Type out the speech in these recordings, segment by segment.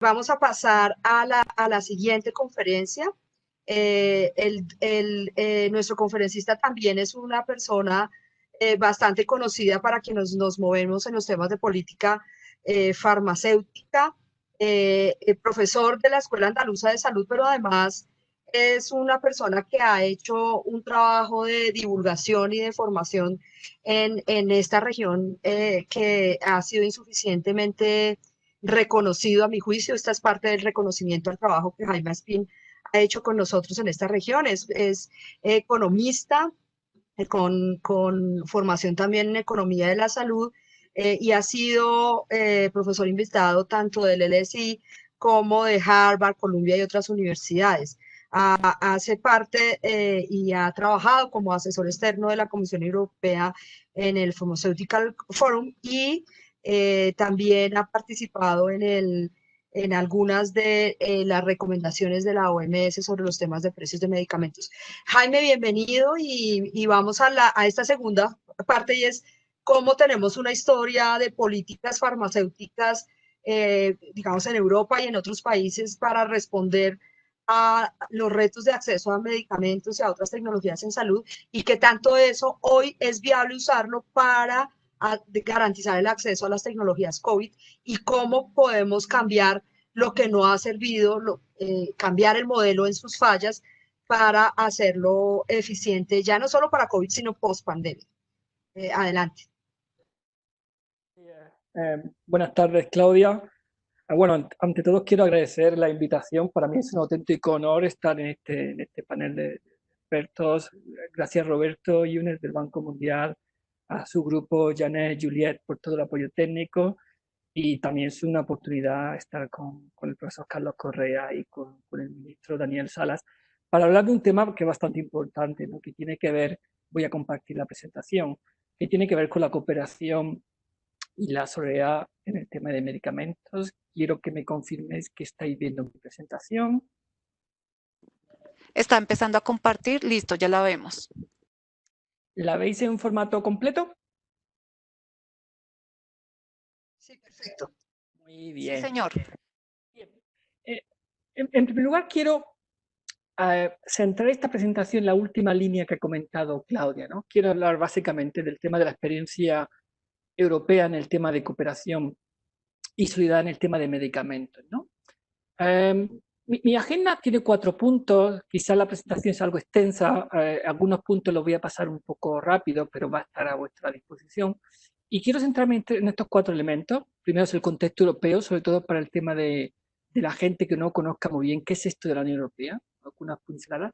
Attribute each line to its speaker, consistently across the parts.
Speaker 1: Vamos a pasar a la siguiente conferencia. Nuestro conferencista también es una persona bastante conocida para quienes nos movemos en los temas de política farmacéutica, profesor de la Escuela Andaluza de Salud, pero además es una persona que ha hecho un trabajo de divulgación y de formación en esta región que ha sido insuficientemente reconocido a mi juicio. Esta es parte del reconocimiento al trabajo que Jaime Aspin ha hecho con nosotros en esta región. Es economista con formación también en economía de la salud y ha sido profesor invitado tanto del LSI como de Harvard, Columbia y otras universidades. Hace parte y ha trabajado como asesor externo de la Comisión Europea en el Pharmaceutical Forum y también ha participado en algunas de las recomendaciones de la OMS sobre los temas de precios de medicamentos. Jaime, bienvenido y vamos a esta segunda parte y es cómo tenemos una historia de políticas farmacéuticas, digamos, en Europa y en otros países para responder a los retos de acceso a medicamentos y a otras tecnologías en salud y que tanto eso hoy es viable usarlo para garantizar el acceso a las tecnologías COVID y cómo podemos cambiar lo que no ha servido, cambiar el modelo en sus fallas para hacerlo eficiente, ya no solo para COVID, sino post pandemia. Adelante.
Speaker 2: Buenas tardes, Claudia. Bueno, ante todo quiero agradecer la invitación. Para mí es un auténtico honor estar en este panel de expertos. Gracias Roberto Yunes del Banco Mundial, a su grupo Janet, Juliet por todo el apoyo técnico, y también es una oportunidad estar con el profesor Carlos Correa y con el ministro Daniel Salas para hablar de un tema que es bastante importante, ¿no? Que tiene que ver, voy a compartir la presentación, que tiene que ver con la cooperación y la soledad en el tema de medicamentos. Quiero que me confirméis que estáis viendo mi presentación.
Speaker 3: Está empezando a compartir. Listo, ya la vemos.
Speaker 2: ¿La veis en formato completo?
Speaker 1: Sí, perfecto.
Speaker 2: Muy bien.
Speaker 3: Sí, señor.
Speaker 2: Bien. En primer lugar, quiero centrar esta presentación en la última línea que ha comentado Claudia, ¿no? Quiero hablar básicamente del tema de la experiencia europea en el tema de cooperación y solidaridad en el tema de medicamentos, ¿no? Mi agenda tiene 4 puntos, quizás la presentación es algo extensa, algunos puntos los voy a pasar un poco rápido, pero va a estar a vuestra disposición. Y quiero centrarme en estos 4 elementos. Primero es el contexto europeo, sobre todo para el tema de la gente que no conozca muy bien qué es esto de la Unión Europea, algunas pinceladas.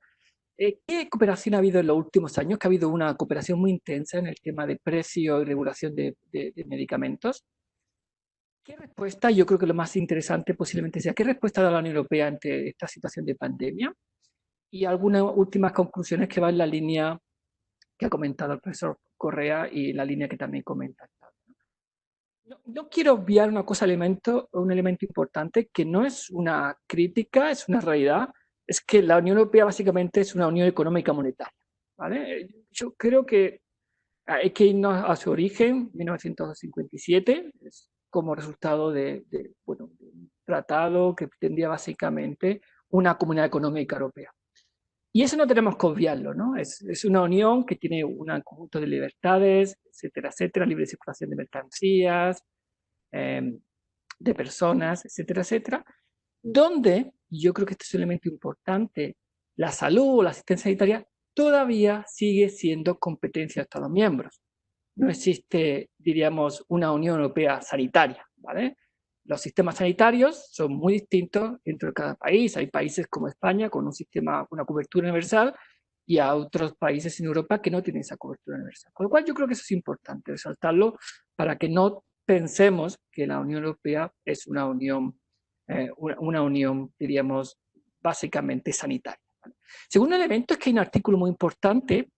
Speaker 2: ¿Qué cooperación ha habido en los últimos años? Que ha habido una cooperación muy intensa en el tema de precio y regulación de medicamentos. ¿Qué respuesta? Yo creo que lo más interesante posiblemente sea, ¿qué respuesta da la Unión Europea ante esta situación de pandemia? Y algunas últimas conclusiones que van en la línea que ha comentado el profesor Correa y la línea que también comenta. No quiero obviar un elemento importante que no es una crítica, es una realidad, es que la Unión Europea básicamente es una unión económica monetaria, ¿vale? Yo creo que hay que irnos a su origen, 1957, como resultado de un tratado que pretendía básicamente una comunidad económica europea. Y eso no tenemos que obviarlo, ¿no? Es una unión que tiene un conjunto de libertades, etcétera, etcétera, libre circulación de mercancías, de personas, etcétera, etcétera, donde, yo creo que este es un elemento importante, la salud o la asistencia sanitaria todavía sigue siendo competencia de Estados miembros. No existe, diríamos, una Unión Europea sanitaria, ¿vale? Los sistemas sanitarios son muy distintos dentro de cada país. Hay países como España con un sistema, una cobertura universal, y a otros países en Europa que no tienen esa cobertura universal. Con lo cual yo creo que eso es importante resaltarlo para que no pensemos que la Unión Europea es una unión, diríamos, básicamente sanitaria. ¿Vale? Segundo elemento es que hay un artículo muy importante,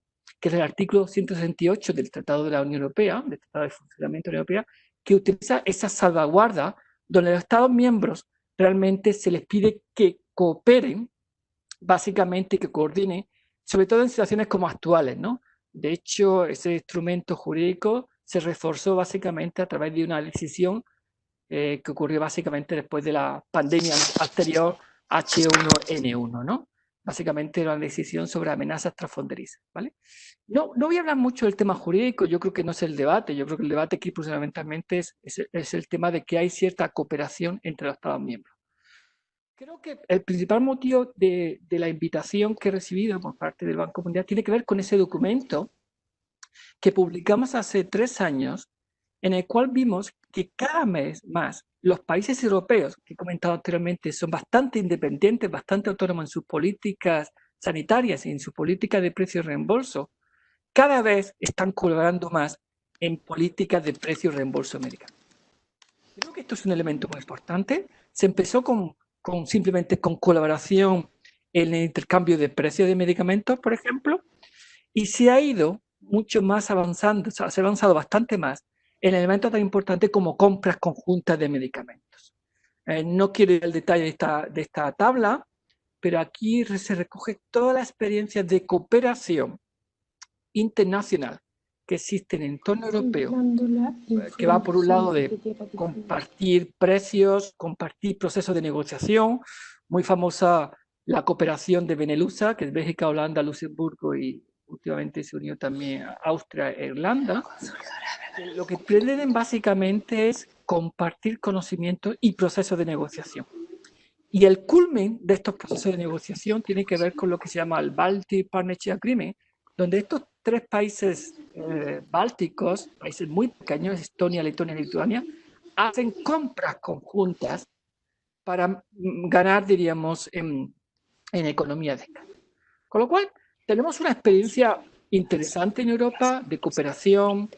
Speaker 2: que es el artículo 168 del Tratado de la Unión Europea, del Tratado de Funcionamiento de la Unión Europea, que utiliza esa salvaguarda donde los Estados miembros realmente se les pide que cooperen, básicamente que coordinen, sobre todo en situaciones como actuales, ¿no? De hecho, ese instrumento jurídico se reforzó básicamente a través de una decisión que ocurrió básicamente después de la pandemia anterior H1N1, ¿no? Básicamente era una decisión sobre amenazas transfronterizas, ¿vale? No voy a hablar mucho del tema jurídico, yo creo que no es el debate, yo creo que el debate aquí fundamentalmente es el tema de que hay cierta cooperación entre los Estados miembros. Creo que el principal motivo de la invitación que he recibido por parte del Banco Mundial tiene que ver con ese documento que publicamos hace 3 años, en el cual vimos que cada vez más los países europeos, que he comentado anteriormente, son bastante independientes, bastante autónomos en sus políticas sanitarias y en su política de precio y reembolso, cada vez están colaborando más en políticas de precio y reembolso médico. Creo que esto es un elemento muy importante. Se empezó simplemente con colaboración en el intercambio de precios de medicamentos, por ejemplo, y se ha ido mucho más avanzando, o sea, se ha avanzado bastante más en elementos tan importantes como compras conjuntas de medicamentos. No quiero ir al detalle de esta tabla, pero aquí se recoge toda la experiencia de cooperación internacional que existe en el entorno europeo, que va por un lado de compartir precios, compartir procesos de negociación, muy famosa la cooperación de Benelux, que es Bélgica, Holanda, Luxemburgo y últimamente se unió también a Austria e Irlanda. Lo que pretenden básicamente es compartir conocimientos y procesos de negociación. Y el culmen de estos procesos de negociación tiene que ver con lo que se llama el Baltic Partnership Agreement, donde estos 3 países bálticos, países muy pequeños, Estonia, Letonia y Lituania, hacen compras conjuntas para ganar, diríamos, en economía de escala. Con lo cual, tenemos una experiencia interesante en Europa de cooperación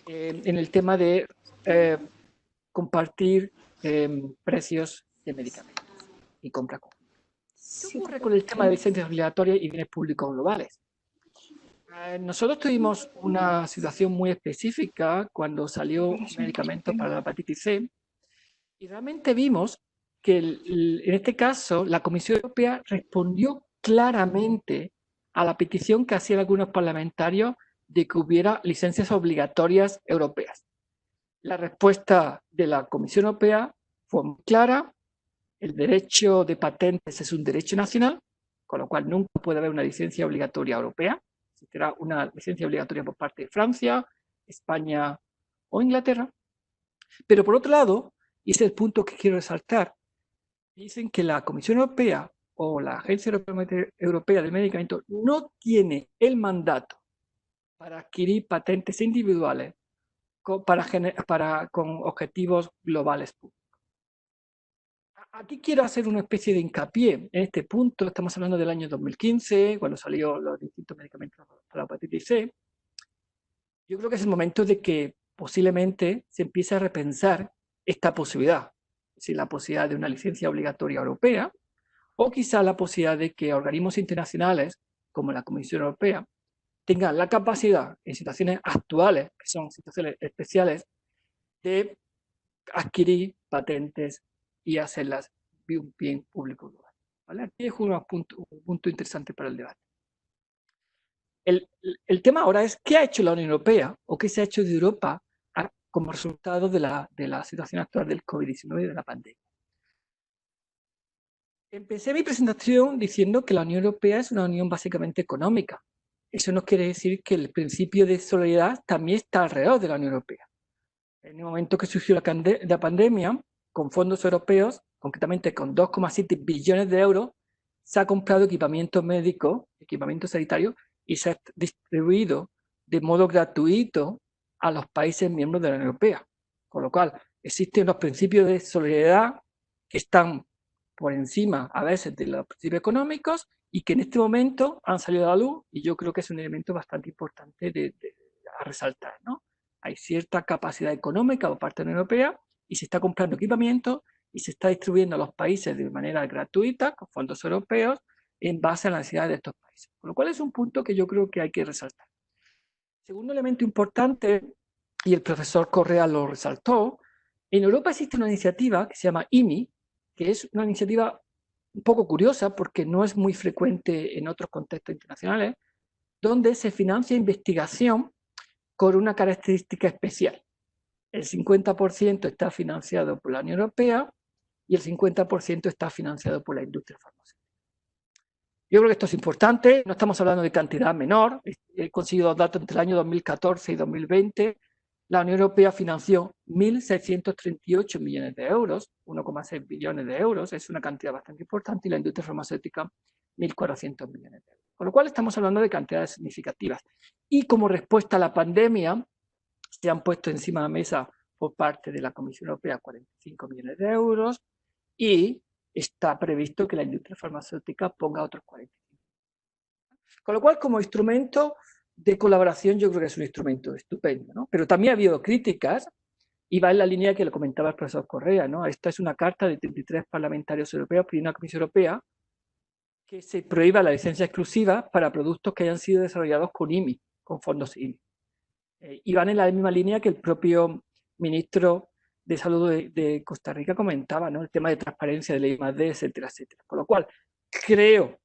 Speaker 2: en el tema de compartir precios de medicamentos y compra conjunta. ¿Qué ocurre con el tema de licencias obligatorias y bienes públicos globales? Nosotros tuvimos una situación muy específica cuando salió un medicamento para la hepatitis C y realmente vimos que en este caso la Comisión Europea respondió claramente a la petición que hacían algunos parlamentarios de que hubiera licencias obligatorias europeas. La respuesta de la Comisión Europea fue muy clara. El derecho de patentes es un derecho nacional, con lo cual nunca puede haber una licencia obligatoria europea. Existirá una licencia obligatoria por parte de Francia, España o Inglaterra. Pero por otro lado, y ese es el punto que quiero resaltar, dicen que la Comisión Europea o la Agencia Europea del Medicamento no tiene el mandato para adquirir patentes individuales con objetivos globales públicos. Aquí quiero hacer una especie de hincapié en este punto. Estamos hablando del año 2015, cuando salieron los distintos medicamentos para la hepatitis C. Yo creo que es el momento de que posiblemente se empiece a repensar esta posibilidad, es decir, la posibilidad de una licencia obligatoria europea, o quizá la posibilidad de que organismos internacionales, como la Comisión Europea, tengan la capacidad, en situaciones actuales, que son situaciones especiales, de adquirir patentes y hacerlas un bien público global. ¿Vale? Aquí es un punto interesante para el debate. El tema ahora es qué ha hecho la Unión Europea o qué se ha hecho de Europa como resultado de la situación actual del COVID-19 y de la pandemia. Empecé mi presentación diciendo que la Unión Europea es una unión básicamente económica. Eso no quiere decir que el principio de solidaridad también está alrededor de la Unión Europea. En el momento que surgió la pandemia, con fondos europeos, concretamente con 2,7 billones de euros, se ha comprado equipamiento médico, equipamiento sanitario, y se ha distribuido de modo gratuito a los países miembros de la Unión Europea. Con lo cual, existen los principios de solidaridad que están por encima a veces de los principios económicos y que en este momento han salido a la luz, y yo creo que es un elemento bastante importante a resaltar, ¿no? Hay cierta capacidad económica por parte de la Unión Europea y se está comprando equipamiento y se está distribuyendo a los países de manera gratuita, con fondos europeos, en base a las necesidades de estos países. Con lo cual es un punto que yo creo que hay que resaltar. Segundo elemento importante, y el profesor Correa lo resaltó, en Europa existe una iniciativa que se llama IMI, que es una iniciativa un poco curiosa porque no es muy frecuente en otros contextos internacionales, donde se financia investigación con una característica especial. el 50% está financiado por la Unión Europea y el 50% está financiado por la industria farmacéutica. Yo creo que esto es importante, no estamos hablando de cantidad menor. He conseguido datos entre el año 2014 y 2020. La Unión Europea financió 1.638 millones de euros, 1,6 billones de euros, es una cantidad bastante importante, y la industria farmacéutica 1.400 millones de euros. Con lo cual estamos hablando de cantidades significativas. Y como respuesta a la pandemia, se han puesto encima de la mesa por parte de la Comisión Europea 45 millones de euros y está previsto que la industria farmacéutica ponga otros 45. Con lo cual, como instrumento de colaboración, yo creo que es un instrumento estupendo, ¿no? Pero también ha habido críticas, y va en la línea que lo comentaba el profesor Correa, ¿no? Esta es una carta de 33 parlamentarios europeos pidiendo a la Comisión Europea que se prohíba la licencia exclusiva para productos que hayan sido desarrollados con IMI, con fondos IMI. Y van en la misma línea que el propio ministro de Salud de Costa Rica comentaba, ¿no? El tema de transparencia de la I+D, etcétera, etcétera. Con lo cual, creo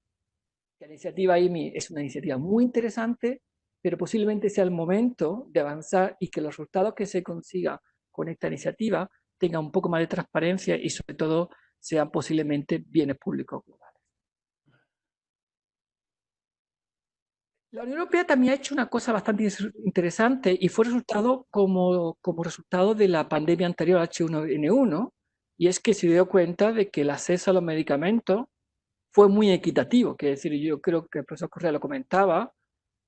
Speaker 2: que la iniciativa IMI es una iniciativa muy interesante, pero posiblemente sea el momento de avanzar y que los resultados que se consiga con esta iniciativa tengan un poco más de transparencia y sobre todo sean posiblemente bienes públicos globales. La Unión Europea también ha hecho una cosa bastante interesante y fue resultado como resultado de la pandemia anterior H1N1, y es que se dio cuenta de que el acceso a los medicamentos fue muy equitativo, que es decir, yo creo que el profesor Correa lo comentaba,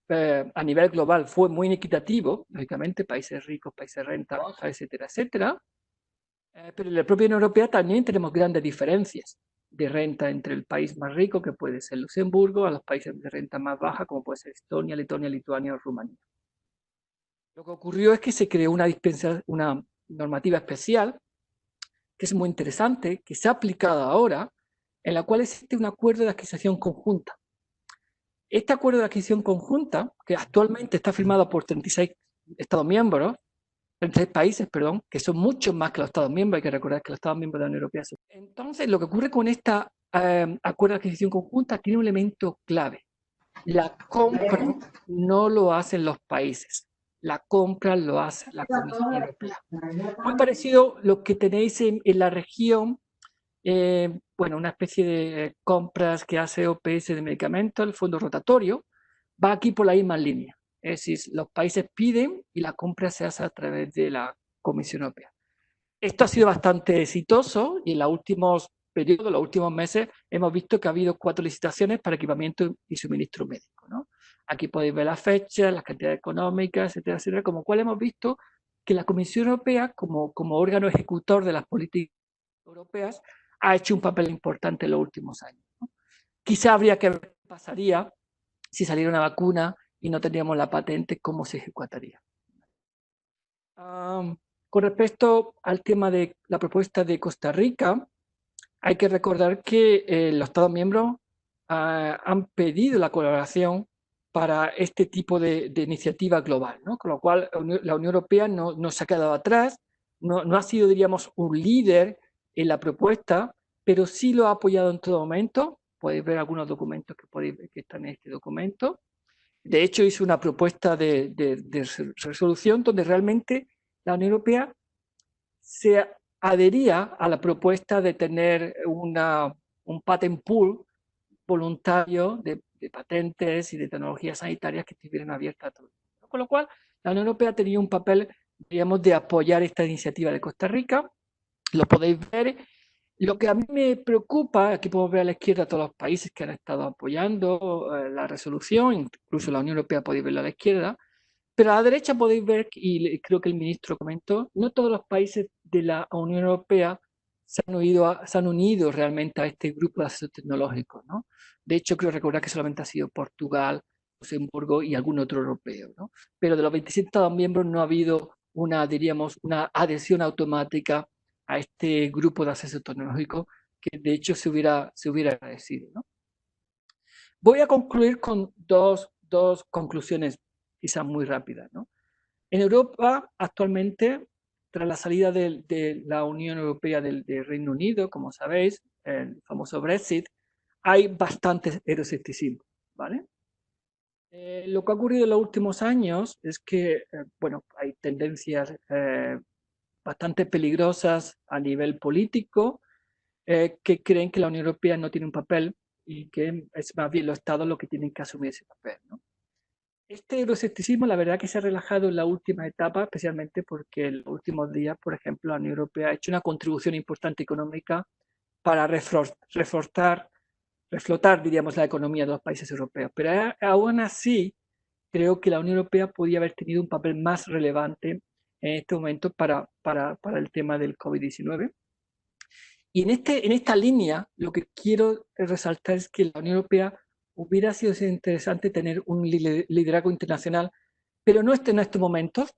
Speaker 2: a nivel global fue muy inequitativo, lógicamente países ricos, países de renta baja, etcétera, etcétera, pero en la propia Unión Europea también tenemos grandes diferencias de renta entre el país más rico, que puede ser Luxemburgo, a los países de renta más baja, como puede ser Estonia, Letonia, Lituania o Rumanía. Lo que ocurrió es que se creó una normativa especial, que es muy interesante, que se ha aplicado ahora, en la cual existe un acuerdo de adquisición conjunta. Este acuerdo de adquisición conjunta, que actualmente está firmado por 36 Estados miembros, 36 países, perdón, que son muchos más que los Estados miembros, hay que recordar que los Estados miembros de la Unión Europea son. Entonces, lo que ocurre con este acuerdo de adquisición conjunta tiene un elemento clave. La compra no lo hacen los países, la compra lo hace la Comisión Europea. Muy parecido a lo que tenéis en la región, bueno, una especie de compras que hace OPS de medicamentos, el fondo rotatorio, va aquí por la misma línea. Es decir, los países piden y la compra se hace a través de la Comisión Europea. Esto ha sido bastante exitoso y en los últimos periodos, los últimos meses, hemos visto que ha habido 4 licitaciones para equipamiento y suministro médico, ¿no? Aquí podéis ver las fechas, las cantidades económicas, etcétera, etcétera, como cual hemos visto que la Comisión Europea, como órgano ejecutor de las políticas europeas, ha hecho un papel importante en los últimos años, ¿no? Quizá habría que ver qué pasaría si saliera una vacuna y no teníamos la patente, cómo se ejecutaría. Con respecto al tema de la propuesta de Costa Rica, hay que recordar que los Estados miembros han pedido la colaboración para este tipo de iniciativa global, ¿no? Con lo cual la Unión Europea no se ha quedado atrás, no ha sido, diríamos, un líder en la propuesta, pero sí lo ha apoyado en todo momento. Podéis ver algunos documentos que podéis ver que están en este documento. De hecho, hizo una propuesta de resolución donde realmente la Unión Europea se adhería a la propuesta de tener un patent pool voluntario de patentes y de tecnologías sanitarias que estuvieran abiertas a todos. Con lo cual, la Unión Europea tenía un papel, digamos, de apoyar esta iniciativa de Costa Rica. Lo podéis ver. Lo que a mí me preocupa, aquí podemos ver a la izquierda todos los países que han estado apoyando la resolución, incluso la Unión Europea podéis verlo a la izquierda, pero a la derecha podéis ver, y creo que el ministro comentó, no todos los países de la Unión Europea se han unido realmente a este grupo de acceso tecnológico, ¿no? De hecho, creo recordar que solamente ha sido Portugal, Luxemburgo y algún otro europeo, ¿no? Pero de los 27 Estados miembros no ha habido diríamos, una adhesión automática a este grupo de acceso tecnológico que de hecho se hubiera agradecido, ¿no? Voy a concluir con dos conclusiones quizás muy rápidas, ¿no? En Europa actualmente, tras la salida de la Unión Europea del Reino Unido, como sabéis, el famoso Brexit, hay bastante euroscepticismo, ¿vale? Lo que ha ocurrido en los últimos años es que, bueno, hay tendencias bastante peligrosas a nivel político, que creen que la Unión Europea no tiene un papel y que es más bien los Estados los que tienen que asumir ese papel, ¿no? Este euroescepticismo, la verdad que se ha relajado en la última etapa, especialmente porque en los últimos días, por ejemplo, la Unión Europea ha hecho una contribución importante económica para reflotar, diríamos, la economía de los países europeos. Pero aún así, creo que la Unión Europea podía haber tenido un papel más relevante en este momento para el tema del COVID-19. Y en esta línea, lo que quiero resaltar es que la Unión Europea hubiera sido interesante tener un liderazgo internacional, pero no en estos momentos,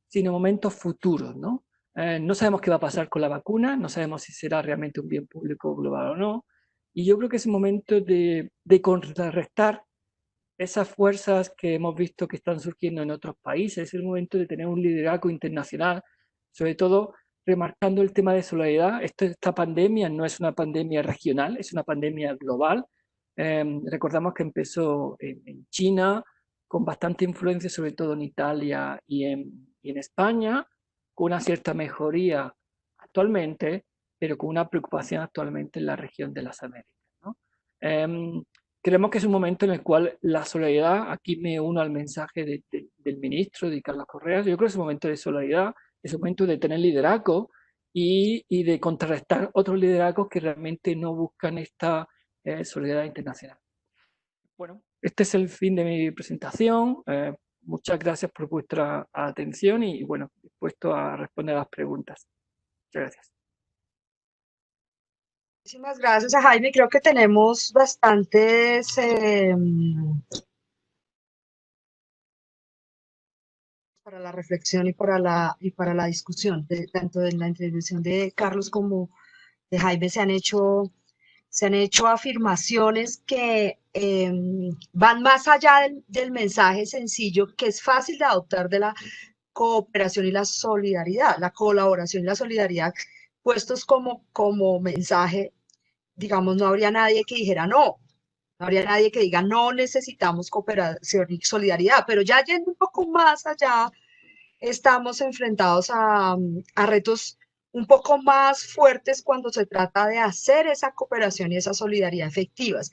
Speaker 2: sino en momentos futuros, ¿no? No sabemos qué va a pasar con la vacuna, no sabemos si será realmente un bien público global o no, y yo creo que es el momento de contrarrestar esas fuerzas que hemos visto que están surgiendo en otros países. Es el momento de tener un liderazgo internacional, sobre todo remarcando el tema de solidaridad. Esta pandemia no es una pandemia regional, es una pandemia global. Recordamos que empezó en China, con bastante influencia, sobre todo en Italia y en España, con una cierta mejoría actualmente, pero con una preocupación actualmente en la región de las Américas, ¿no? Creemos que es un momento en el cual la solidaridad, aquí me uno al mensaje del ministro, de Carlos Correa, yo creo que es un momento de solidaridad, es un momento de tener liderazgo y de contrarrestar otros liderazgos que realmente no buscan esta solidaridad internacional. Bueno, este es el fin de mi presentación. Muchas gracias por vuestra atención y bueno, dispuesto a responder a las preguntas. Muchas gracias.
Speaker 1: Muchísimas gracias a Jaime. Creo que tenemos bastantes para la reflexión y para la discusión, tanto en la intervención de Carlos como de Jaime se han hecho afirmaciones que van más allá del mensaje sencillo que es fácil de adoptar de la cooperación y la solidaridad, la colaboración y la solidaridad puestos como mensaje. Digamos, no habría nadie que dijera no habría nadie que diga no necesitamos cooperación y solidaridad, pero ya yendo un poco más allá, estamos enfrentados a retos un poco más fuertes cuando se trata de hacer esa cooperación y esa solidaridad efectivas.